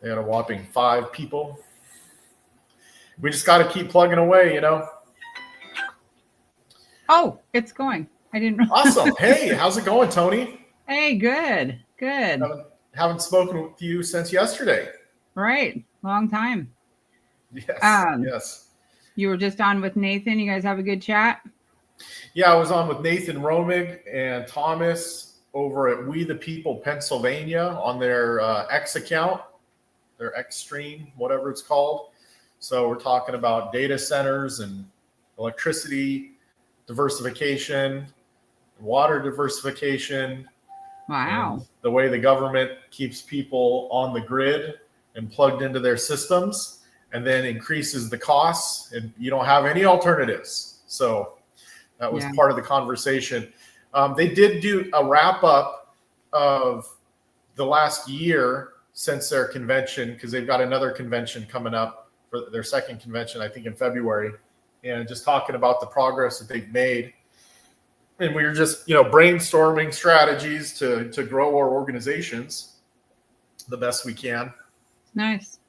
They had a whopping 5 people. We just got to keep plugging away, Oh, it's going. I didn't know. Awesome. Hey, how's it going, Tony? Hey, good. Haven't spoken with you since yesterday. Right. Long time. Yes. You were just on with Nathan. You guys have a good chat? Yeah, I was on with Nathan Romig and Thomas over at We the People Pennsylvania on their X account, their X stream, whatever it's called. So we're talking about data centers and electricity diversification, water diversification. Wow. And the way the government keeps people on the grid and plugged into their systems and then increases the costs, and you don't have any alternatives. So that was part of the conversation. They did do a wrap up of the last year since their convention, because they've got another convention coming up for their second convention, I think in February, and just talking about the progress that they've made. And we were just, brainstorming strategies to grow our organizations the best we can. Nice.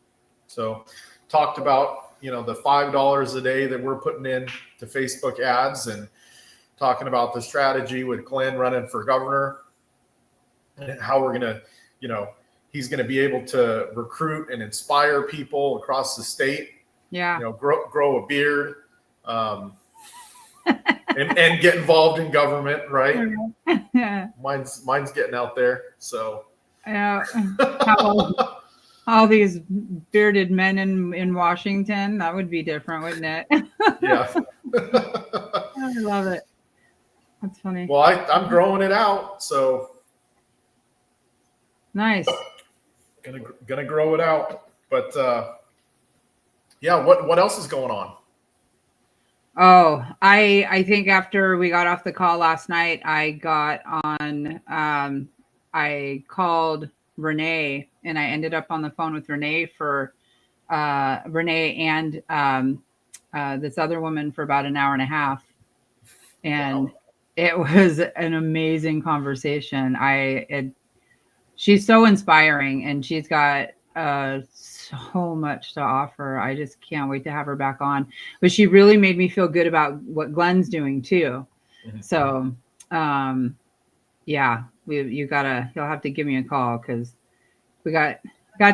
So talked about, the $5 a day that we're putting in to Facebook ads, and talking about the strategy with Glenn running for governor and how we're going to, he's going to be able to recruit and inspire people across the state. Yeah. Grow a beard. And get involved in government, right? Yeah. Mine's getting out there. So all these bearded men in Washington, that would be different, wouldn't it? Yeah. I love it. That's funny. Well, I'm growing it out, so nice. Gonna grow it out. But what else is going on? Oh, I think after we got off the call last night, I got on, I called Renee, and I ended up on the phone with Renee and this other woman for about an hour and a half. And It was an amazing conversation. She's so inspiring, and she's got so much to offer. I just can't wait to have her back on. But she really made me feel good about what Glenn's doing too. Mm-hmm. So, you'll have to give me a call, because we got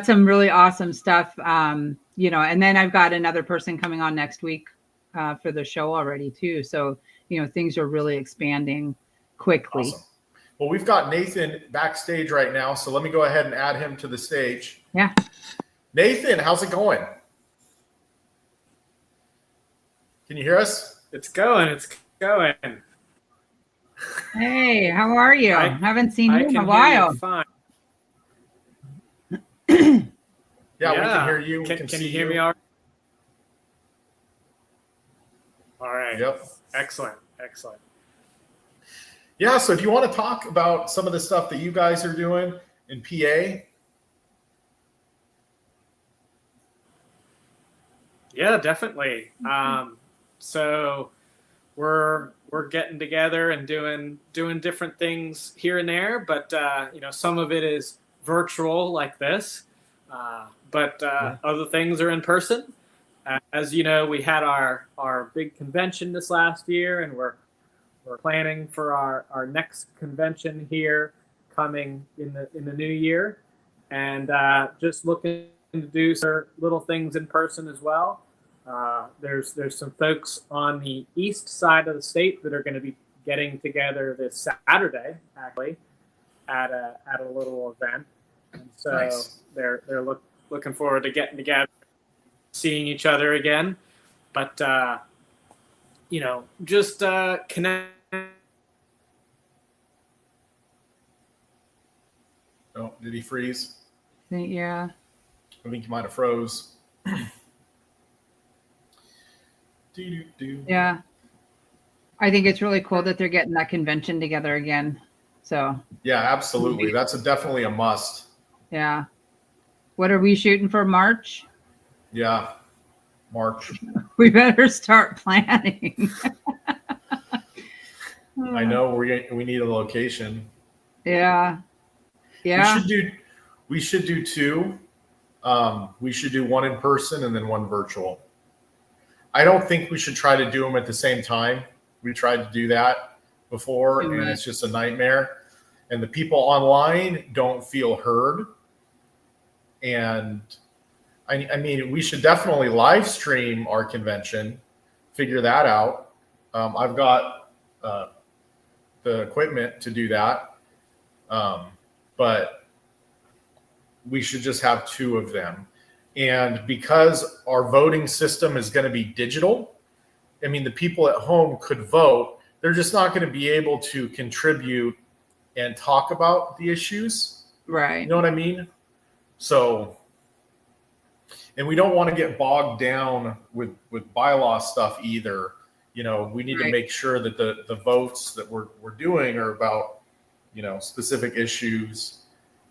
some really awesome stuff. And then I've got another person coming on next week for the show already too. So, things are really expanding quickly. Awesome. Well, we've got Nathan backstage right now, so let me go ahead and add him to the stage. Yeah. Nathan, how's it going? Can you hear us? It's going. Hey, how are you? I haven't seen you in a while. Fine. Yeah, we can hear you. Can you hear me all right? Yep. Excellent. Yeah, so do you want to talk about some of the stuff that you guys are doing in PA? Yeah, definitely. So we're getting together and doing different things here and there, but some of it is virtual like this, but other things are in person. As you know, we had our big convention this last year, and we're planning for our next convention here coming in the new year, and just looking to do some little things in person as well. There's some folks on the east side of the state that are going to be getting together this Saturday, actually, at a little event, and so nice. They're looking forward to getting together, seeing each other again, but just connect. Oh, did he freeze? Yeah. I think he might have froze. Yeah. I think it's really cool that they're getting that convention together again. So. Yeah, absolutely. That's definitely a must. Yeah. What are we shooting for, March? Yeah, March. We better start planning. I know we need a location. Yeah. We should do 2. we should do one in person and then one virtual. I don't think we should try to do them at the same time. We tried to do that before, and it's just a nightmare. And the people online don't feel heard. And I mean, we should definitely live stream our convention, figure that out. I've got the equipment to do that. But we should just have two of them. And because our voting system is going to be digital, I mean, the people at home could vote. They're just not going to be able to contribute and talk about the issues. Right. You know what I mean? So, and we don't want to get bogged down with bylaw stuff either. You know, we need to make sure that the votes that we're doing are about, you know, specific issues.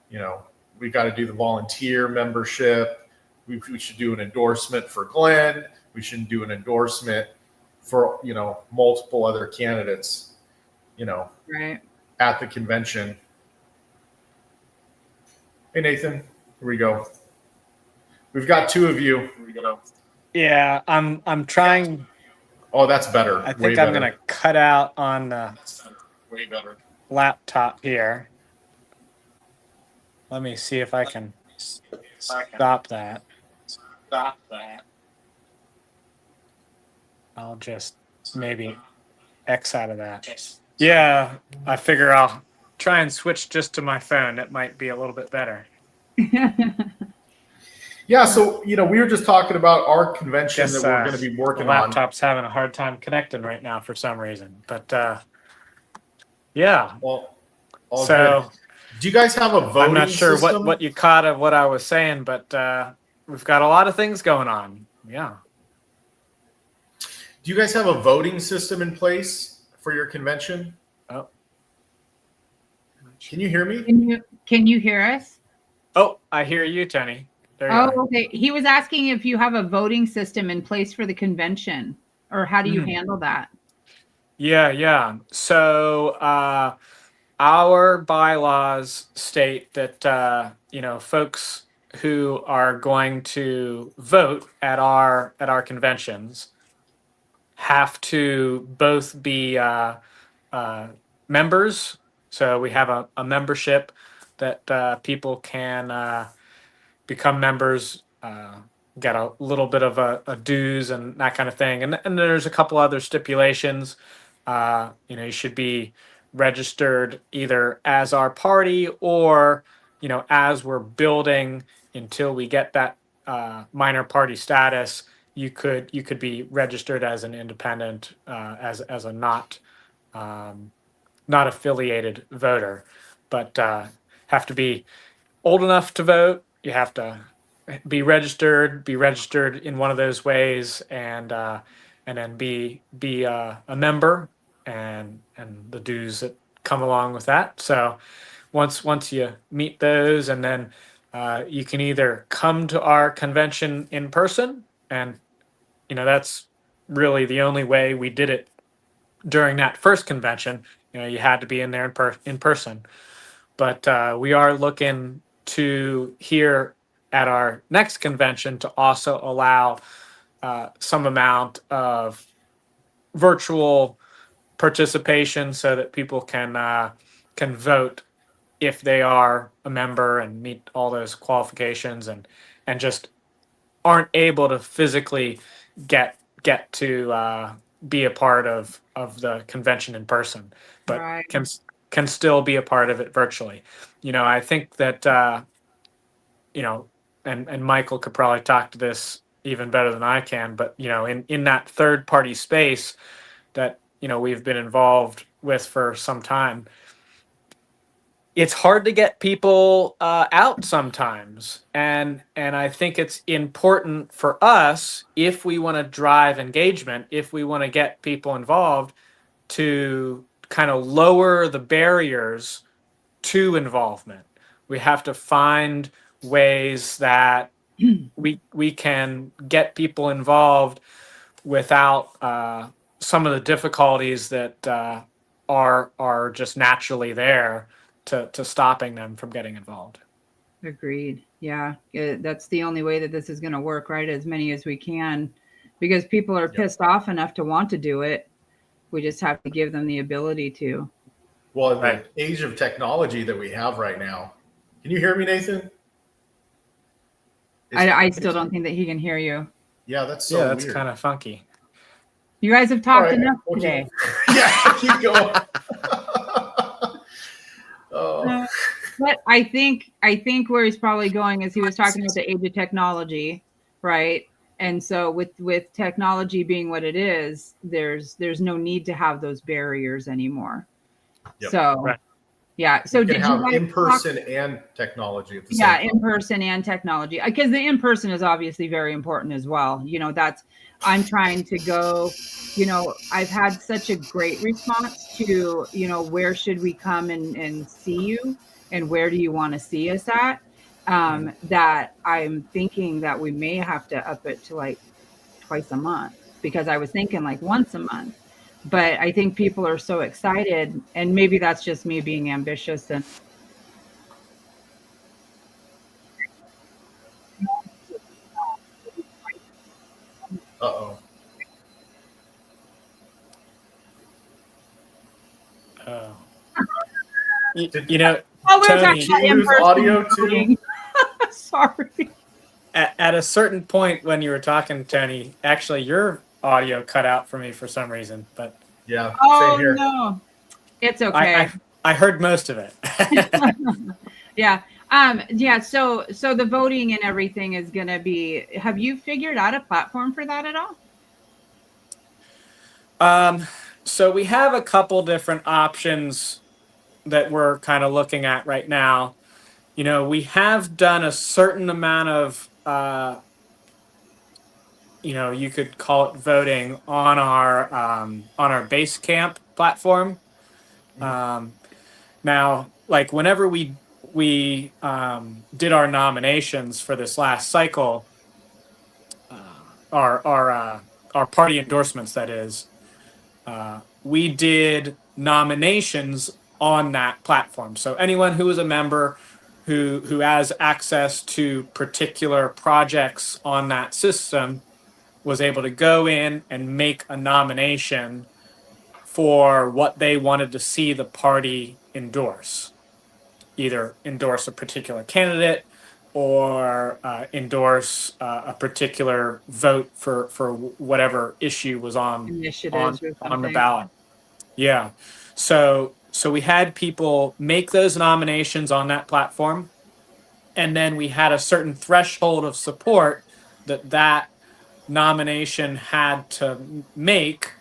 You know, we got to do the volunteer membership. We should do an endorsement for Glenn. We should do an endorsement for, you know, multiple other candidates, you know, at the convention. Hey, Nathan, here we go. We've got two of you. Here we go. Yeah, I'm trying. Oh, that's better. I think I'm going to cut out on the way better laptop here. Let me see if I can stop that. I'll just maybe X out of that. Yeah, I figure I'll try and switch just to my phone. It might be a little bit better. Yeah, so, you know, we were just talking about our convention that we're going to be working on. Laptop's having a hard time connecting right now for some reason. But, yeah. Well, so good. Do you guys have a voting I'm not sure system? what you caught of what I was saying, but we've got a lot of things going on. Yeah. Do you guys have a voting system in place for your convention? Oh. Can you hear me? Can you hear us? Oh, I hear you, Tony. There you are. Okay. He was asking if you have a voting system in place for the convention, or how do you handle that? Yeah. So our bylaws state that you know, folks who are going to vote at our conventions have to both be members. So we have a membership that people can become members, get a little bit of a dues and that kind of thing. And there's a couple other stipulations. You know, you should be registered either as our party or, you know, as we're building until we get that minor party status, you could be registered as an independent, as a not affiliated voter, but have to be old enough to vote. You have to be registered in one of those ways, and then be a member, and the dues that come along with that. So once you meet those, and then you can either come to our convention in person, and you know, that's really the only way we did it during that first convention. You know, you had to be in there in person. But we are looking to here at our next convention to also allow some amount of virtual participation so that people can vote if they are a member and meet all those qualifications, and just aren't able to physically get to be a part of the convention in person, but can still be a part of it virtually. You know, I think that you know, and Michael could probably talk to this even better than I can, but you know, in that third party space that, you know, we've been involved with for some time, it's hard to get people out sometimes, and I think it's important for us, if we want to drive engagement, if we want to get people involved, to kind of lower the barriers to involvement. We have to find ways that we can get people involved without some of the difficulties that are just naturally there to stopping them from getting involved. Agreed. Yeah, that's the only way that this is going to work, right? As many as we can, because people are Yep. pissed off enough to want to do it. We just have to give them the ability to. Well, in Right. the age of technology that we have right now, can you hear me, Nathan? I still don't think that he can hear you. Yeah, that's Yeah, so that's weird. kind of funky. You guys have All talked right, enough we'll today. yeah, keep going. Oh, But I think where he's probably going is he was talking about the age of technology, right? And so with technology being what it is, there's no need to have those barriers anymore. Yep. So Right. yeah. So you can did you have guys in person and technology at the yeah, same time. in person and technology, because the in person is obviously very important as well. That's I'm trying to go. I've had such a great response to where should we come and see you, and where do you want to see us at, that I'm thinking that we may have to up it to like twice a month, because I was thinking like once a month. But I think people are so excited, and maybe that's just me being ambitious and Uh-oh. Oh. Did, You know, oh, we were Tony, talking about did you lose in-person audio too? voting. Sorry. at a certain point when you were talking, Tony, actually your audio cut out for me for some reason, but Yeah, Oh same here. no, it's I okay. I heard most of it. Yeah. Yeah. So the voting and everything is going to be. Have you figured out a platform for that at all? So we have a couple different options that we're kind of looking at right now. We have done a certain amount of, you could call it voting on our Basecamp platform. Now, like whenever we did our nominations for this last cycle, our party endorsements, that is, we did nominations on that platform. So anyone who is a member who has access to particular projects on that system was able to go in and make a nomination for what they wanted to see the party endorse. Either endorse a particular candidate or endorse a particular vote for whatever issue was Initiatives or on the something. ballot. Yeah. So we had people make those nominations on that platform, and then we had a certain threshold of support that nomination had to make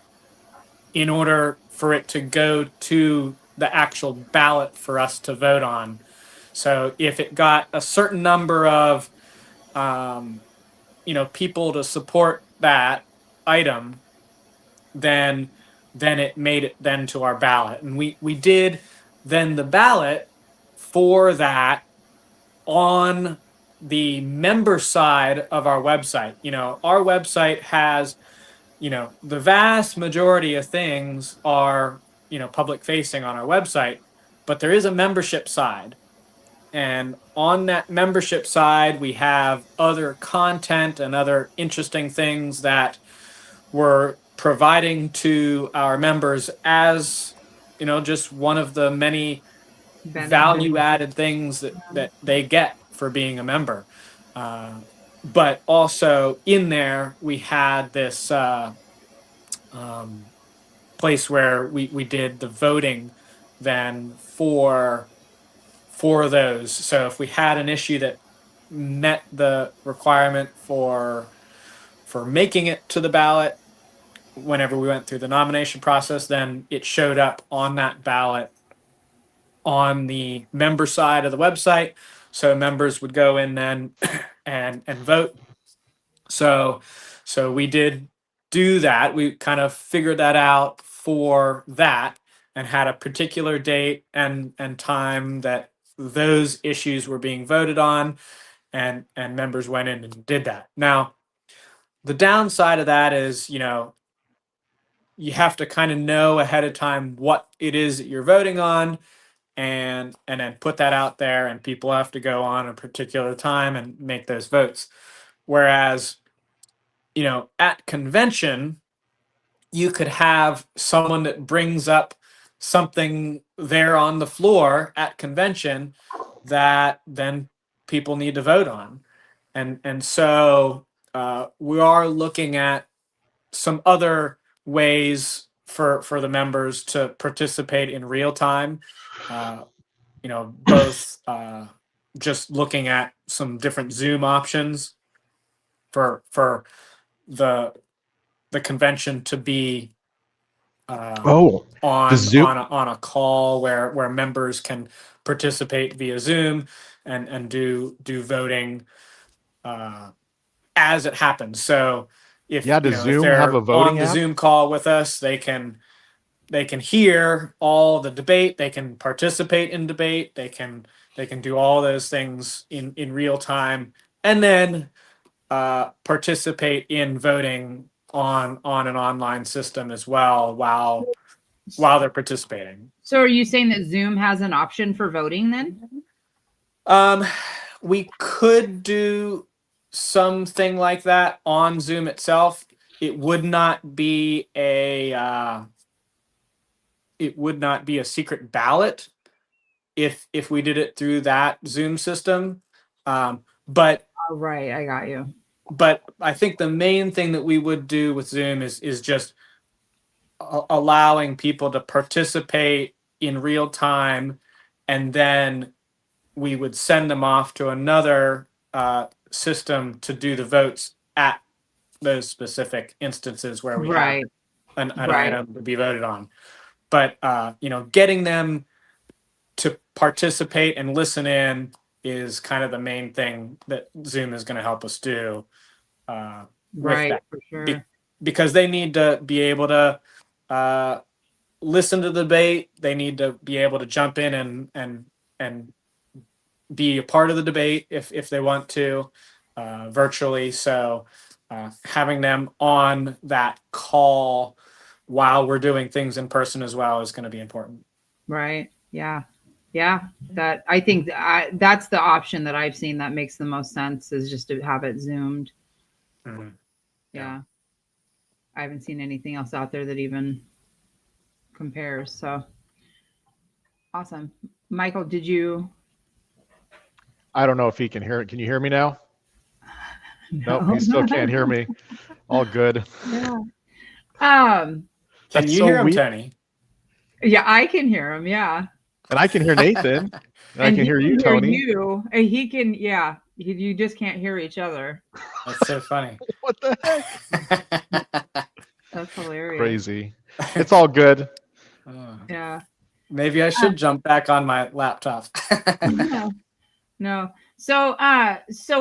in order for it to go to the actual ballot for us to vote on. So if it got a certain number of people to support that item, then it made it then to our ballot. And we did then the ballot for that on the member side of our website. Our website has, the vast majority of things are, public facing on our website, but there is a membership side. And on that membership side, we have other content and other interesting things that we're providing to our members as, just one of the many value added things that they get for being a member. But also in there, we had this place where we did the voting then for those. So if we had an issue that met the requirement for making it to the ballot, whenever we went through the nomination process, then it showed up on that ballot on the member side of the website. So members would go in then and vote. So we did do that. We kind of figured that out for that and had a particular date and time that those issues were being voted on, and members went in and did that. Now, the downside of that is, you have to kind of know ahead of time what it is that you're voting on, and then put that out there, and people have to go on a particular time and make those votes. Whereas, at convention, you could have someone that brings up something there on the floor at convention that then people need to vote on. And so we are looking at some other ways for the members to participate in real time. Both just looking at some different Zoom options for the convention to be the Zoom. on a call where members can participate via Zoom and do voting as it happens. So if does if Zoom they're have a voting on the app? Zoom call with us, they can hear all the debate, they can participate in debate, they can do all those things in real time, and then participate in voting on an online system as well while they're participating. So are you saying that Zoom has an option for voting then? We could do something like that on Zoom itself. It would not be a secret ballot if we did it through that Zoom system. But Oh, right, I got you. But I think the main thing that we would do with Zoom is just allowing people to participate in real time, and then we would send them off to another system to do the votes at those specific instances where we Right. have an Right. item to be voted on. But getting them to participate and listen in is kind of the main thing that Zoom is going to help us do. Right, that. for sure. Because they need to be able to listen to the debate. They need to be able to jump in and be a part of the debate if they want to virtually. So having them on that call while we're doing things in person as well is going to be important. Right. Yeah. Yeah. That I think that's the option that I've seen that makes the most sense, is just to have it Zoomed. Mm-hmm. Yeah. I haven't seen anything else out there that even compares. So awesome. Michael, did you? I don't know if he can hear it. Can you hear me now? Nope, he still can't hear me. All good. Yeah. Can That's you so hear him, weird. Tony? Yeah, I can hear him. Yeah. And I can hear Nathan. And I can hear you, Tony. You. And he can. Yeah. You just can't hear each other. That's so funny. What the heck? That's hilarious. Crazy. It's all good. Yeah. Maybe I should jump back on my laptop. No. So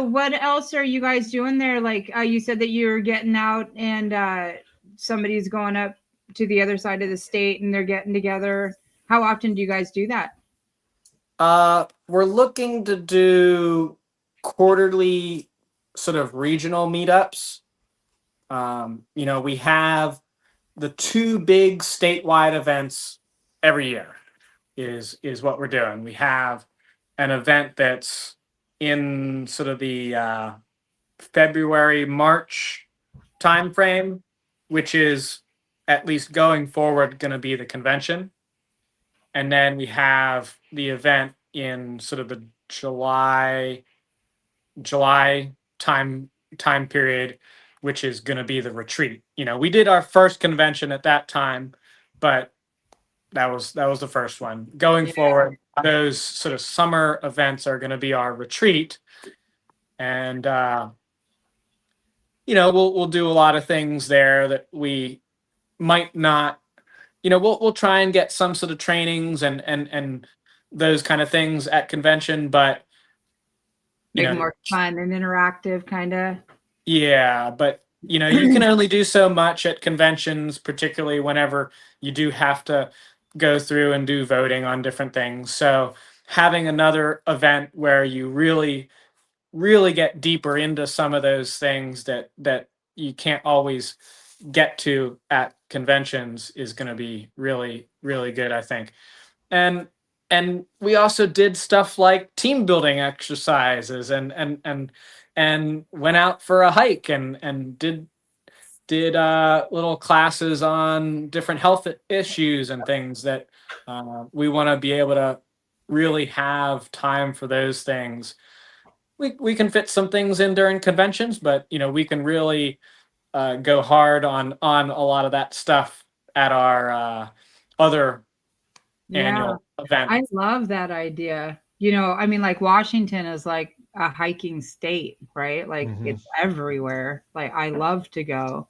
what else are you guys doing there? Like you said that you're getting out and somebody's going up to the other side of the state and they're getting together. How often do you guys do that? We're looking to do quarterly sort of regional meetups. We have the two big statewide events every year is what we're doing. We have an event that's in sort of the February, March timeframe, which is at least going forward going to be the convention. And then we have the event in sort of the July time period, which is going to be the retreat. We did our first convention at that time, but that was the first one. Going forward, those sort of summer events are going to be our retreat, and we'll do a lot of things there that we might not. We'll try and get some sort of trainings and those kind of things at convention, but Make it more fun and interactive, kind of. Yeah, but you can only do so much at conventions, particularly whenever you do have to go through and do voting on different things. So having another event where you really, really get deeper into some of those things that you can't always get to at conventions is going to be really, really good, I think. And and we also did stuff like team building exercises and went out for a hike and did little classes on different health issues and things that we want to be able to really have time for those things. We can fit some things in during conventions, but we can really go hard on a lot of that stuff at our other annual event. I love that idea. I mean, like Washington is like a hiking state, right? Like it's everywhere. Like I love to go.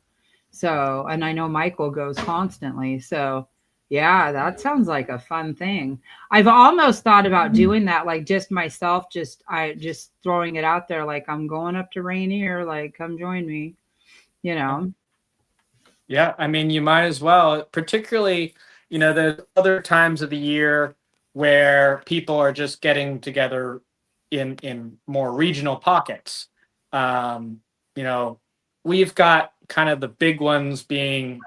So, and I know Michael goes constantly. So, yeah, that sounds like a fun thing. I've almost thought about doing that, like just myself, just throwing it out there, like I'm going up to Rainier, like come join me, Yeah, I mean, you might as well, particularly, there's other times of the year where people are just getting together in more regional pockets. We've got kind of the big ones being,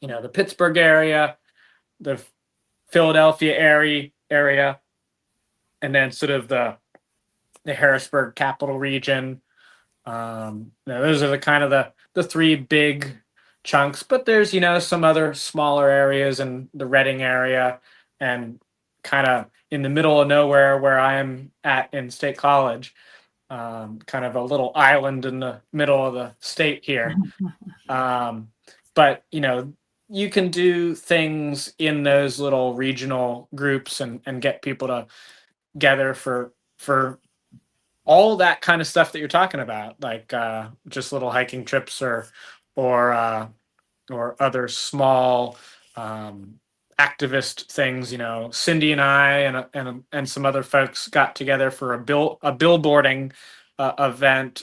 the Pittsburgh area, the Philadelphia area, and then sort of the Harrisburg capital region. Those are the kind of the three big chunks, but there's some other smaller areas in the Reading area and kind of in the middle of nowhere where I am at in State College, kind of a little island in the middle of the state here. But you can do things in those little regional groups and get people together for all that kind of stuff that you're talking about, like just little hiking trips or other small activist things. Cindy and I and some other folks got together for a billboarding event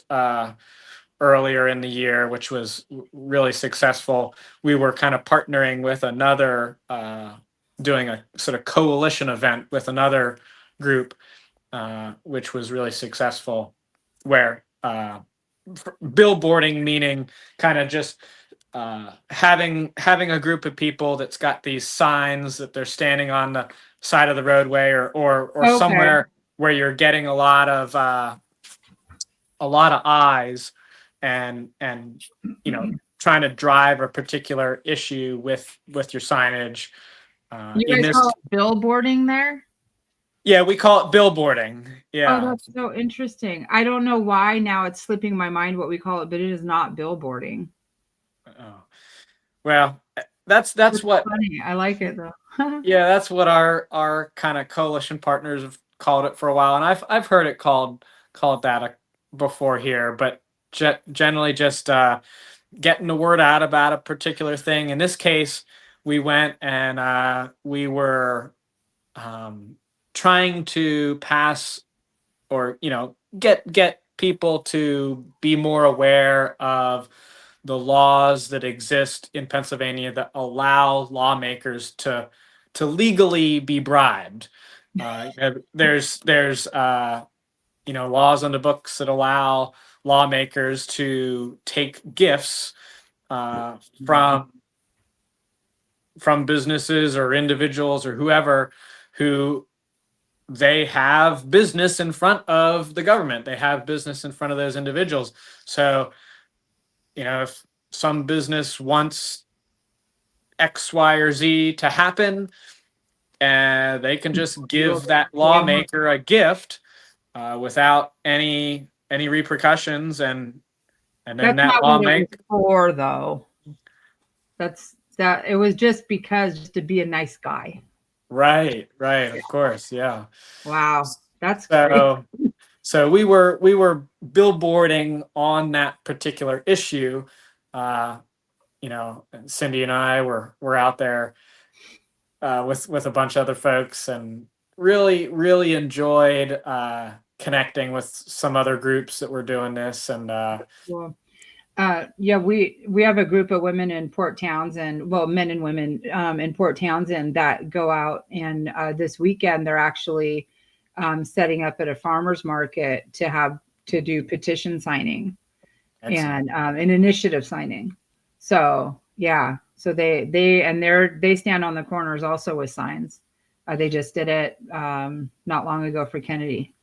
earlier in the year, which was really successful. We were kind of partnering with another, doing a sort of coalition event with another group, which was really successful, where billboarding meaning kind of just having a group of people that's got these signs that they're standing on the side of the roadway or Okay. somewhere where you're getting a lot of eyes and trying to drive a particular issue with your signage. You guys call it billboarding there? Yeah, we call it billboarding. Yeah. Oh, that's so interesting. I don't know why now it's slipping my mind what we call it, but it is not billboarding. Oh, well, that's what. Funny. I like it though. Yeah, that's what our kind of coalition partners have called it for a while, and I've heard it called that before here, but generally just getting the word out about a particular thing. In this case, we went and we were trying to pass or get people to be more aware of the laws that exist in Pennsylvania that allow lawmakers to legally be bribed. There's laws on the books that allow lawmakers to take gifts from businesses or individuals or whoever who they have business in front of the government. They have business in front of those individuals. So, if some business wants X, Y, or Z to happen, they can just give that lawmaker a gift without any repercussions, and then that lawmaker. For though, it was just to be a nice guy. Right, of course, yeah. Wow, that's great. So we were billboarding on that particular issue. Cindy and I were out there with a bunch of other folks, and really enjoyed connecting with some other groups that were doing this. And we have a group of women in Port Townsend, men and women in Port Townsend that go out, and this weekend they're actually setting up at a farmer's market to do petition signing. Excellent. And an initiative signing. So yeah, so they stand on the corners also with signs They just did it not long ago for Kennedy.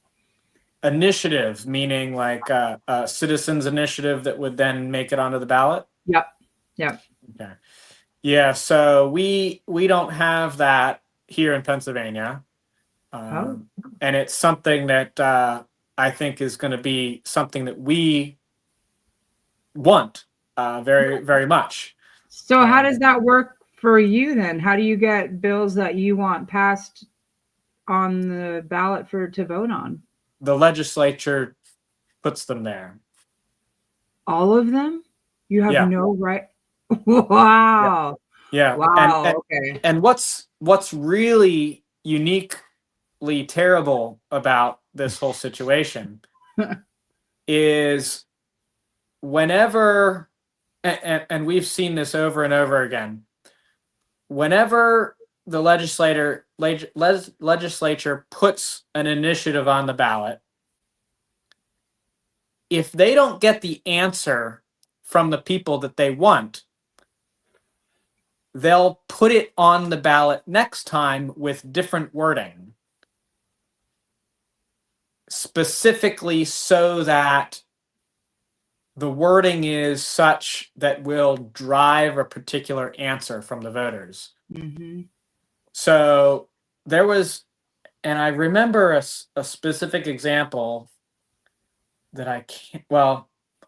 Initiative, meaning like a citizens initiative that would then make it onto the ballot? Yep. Yep. Okay. Yeah, so we don't have that here in Pennsylvania. Oh. And it's something that I think is going to be something that we want very, very much. So how does that work for you then? How do you get bills that you want passed on the ballot to vote on? The legislature puts them there. All of them? You have Yeah. no right. Wow. Yeah. Wow. And Okay. and what's really uniquely terrible about this whole situation is whenever, and we've seen this over and over again, whenever the legislature puts an initiative on the ballot, if they don't get the answer from the people that they want, they'll put it on the ballot next time with different wording, specifically so that the wording is such that will drive a particular answer from the voters. Mm-hmm. So there was, and I remember a specific example that I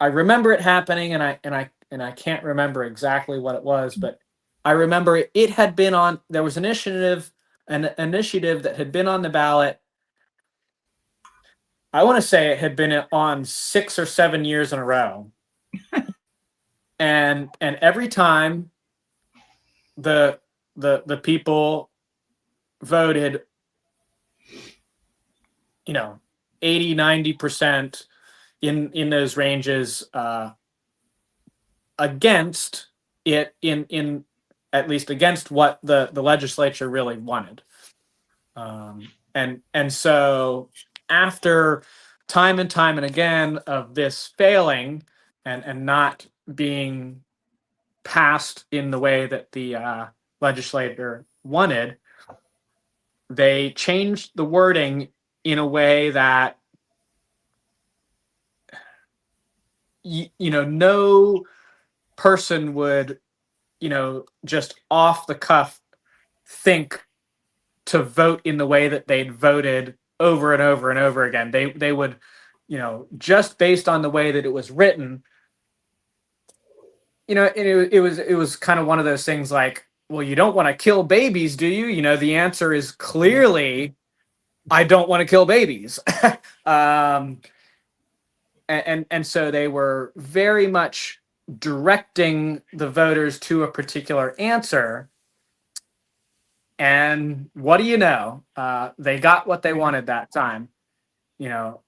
remember it happening, and I can't remember exactly what it was, but I remember it had been on. There was an initiative that had been on the ballot. I want to say it had been on 6 or 7 years in a row, and every time the people voted, 80-90% in those ranges against it, in at least against what the legislature really wanted, and so after time and again of this failing and not being passed in the way that the legislator wanted, they changed the wording in a way that no person would just off the cuff think to vote in the way that they'd voted over and over and over again. They would, just based on the way that it was written, it was kind of one of those things like, well, you don't want to kill babies, do you? The answer is clearly, I don't want to kill babies. And so they were very much directing the voters to a particular answer. And what do you know? They got what they wanted that time. Wow.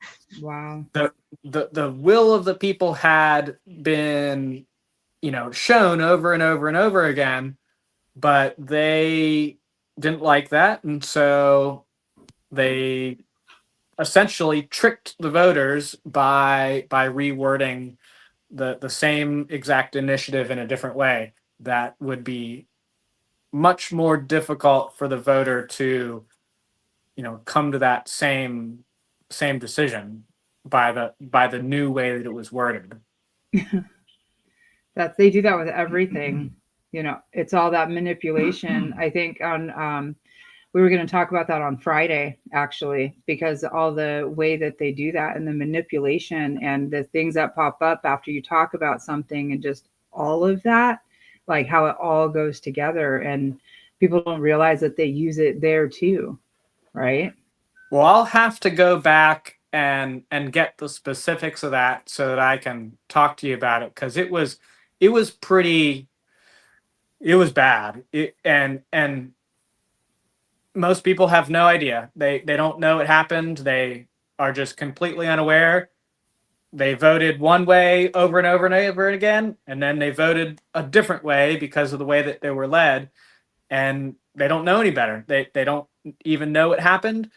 The will of the people had been, shown over and over and over again, but they didn't like that. And so they essentially tricked the voters by rewording the same exact initiative in a different way that would be much more difficult for the voter to come to that same decision by the new way that it was worded. They do that with everything. It's all that manipulation. I think we were going to talk about that on Friday, actually, because all the way that they do that and the manipulation and the things that pop up after you talk about something and just all of that, like how it all goes together, and people don't realize that they use it there too, right? Well, I'll have to go back and get the specifics of that so that I can talk to you about it, because it was bad. And most people have no idea. They don't know it happened. They are just completely unaware. They voted one way over and over and over again, and then they voted a different way because of the way that they were led, and they don't know any better. They don't even know it happened,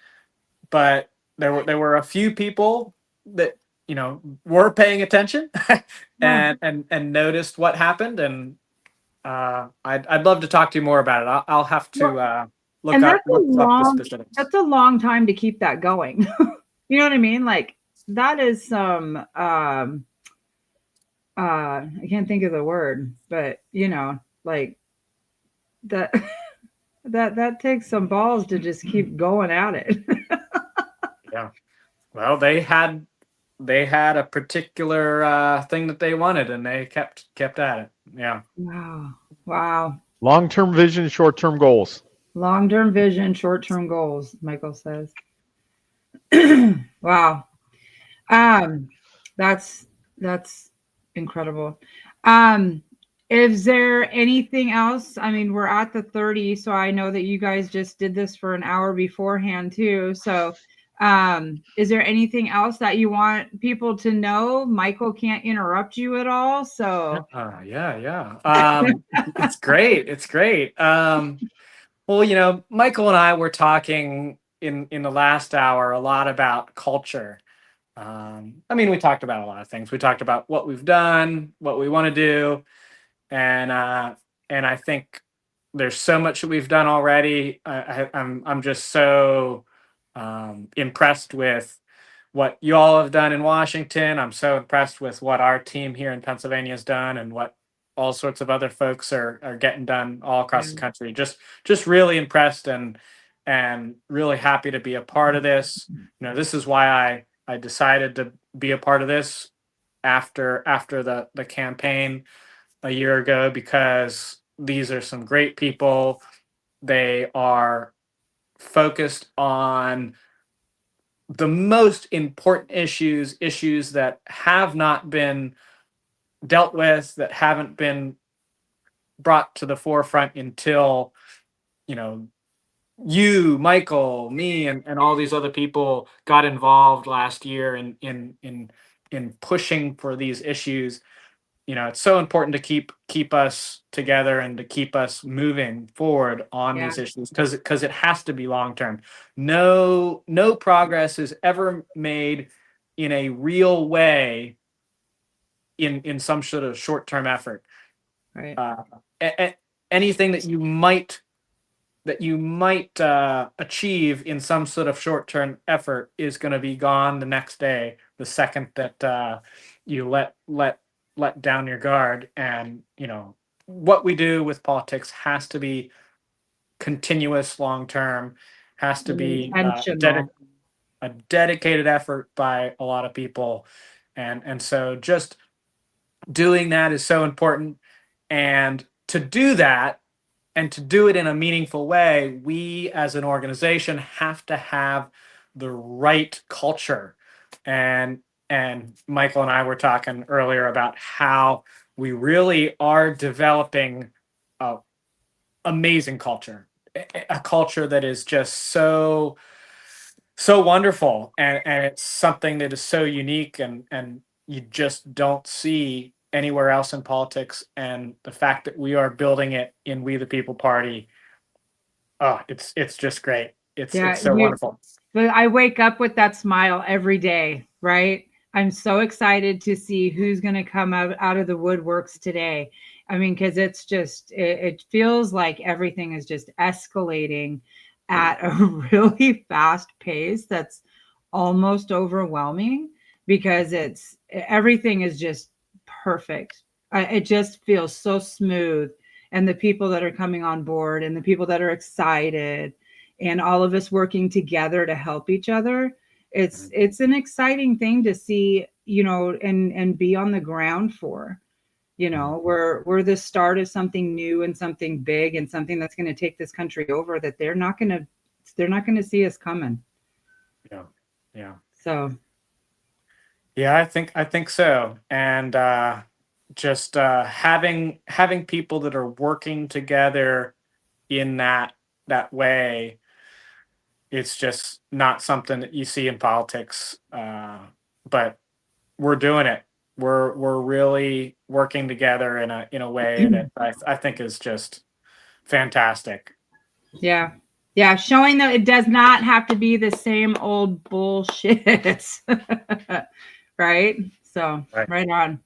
but there were a few people that were paying attention and noticed what happened, and I'd love to talk to you more about it. I'll have to look And up that's the specifics. that's a long time to keep that going. You know what I mean? Like that is some I can't think of the word, but you know, like that that takes some balls to just keep going at it. Yeah. Well, they had a particular thing that they wanted, and they kept at it. Yeah. Wow. Long-term vision, short-term goals. Long-term vision, short-term goals, Michael says. Wow. That's incredible. Is there anything else? I mean, we're at the 30, so I know that you guys just did this for an hour beforehand too. So, is there anything else that you want people to know? Michael can't interrupt you at all. So, yeah. It's great. It's great. Well, you know, Michael and I were talking in the last hour a lot about culture. I mean, we talked about a lot of things. We talked about what we've done, what we want to do, and I think there's so much that we've done already. I'm just so impressed with what you all have done in Washington. I'm so impressed with what our team here in Pennsylvania has done, and what all sorts of other folks are getting done all across the country. Just really impressed, and really happy to be a part of this. You know, this is why I decided to be a part of this after the campaign a year ago, because these are some great people. They are focused on the most important issues that have not been dealt with, that haven't been brought to the forefront until, you know, you, Michael, me, and all these other people got involved last year in pushing for these issues. You know, it's so important to keep us together and to keep us moving forward on these issues, because it has to be long term. No progress is ever made in a real way in some sort of short term effort. right. Anything that you might achieve in some sort of short term effort is going to be gone the next day, the second that you let down your guard. And you know, what we do with politics has to be continuous, long term, has to be Intentional. a dedicated effort by a lot of people, and so just doing that is so important. And to do that, and to do it in a meaningful way, we as an organization have to have the right culture. And Michael and I were talking earlier about how we really are developing a amazing culture, a culture that is just so wonderful, and it's something that is so unique, and you just don't see anywhere else in politics. And the fact that we are building it in We the People Party, it's just great. It's so wonderful. But I wake up with that smile every day, right? I'm so excited to see who's going to come out of the woodworks today. I mean, because it's just, it feels like everything is just escalating at a really fast pace that's almost overwhelming, because everything is just perfect. It just feels so smooth. And the people that are coming on board, and the people that are excited, and all of us working together to help each other. It's an exciting thing to see, you know, and be on the ground for. You know, we're the start of something new and something big and something that's going to take this country over, that they're not going to see us coming. Yeah. So yeah, I think so. And just having people that are working together in that way, it's just not something that you see in politics. But we're doing it. We're really working together in a way that I think is just fantastic. yeah, showing that it does not have to be the same old bullshit. Right? So right on.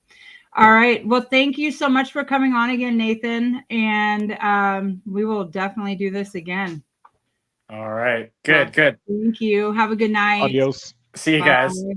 All right. Well, thank you so much for coming on again, Nathan. And we will definitely do this again. All right. Good. Good. Thank you. Have a good night. Adios. See you guys. Bye.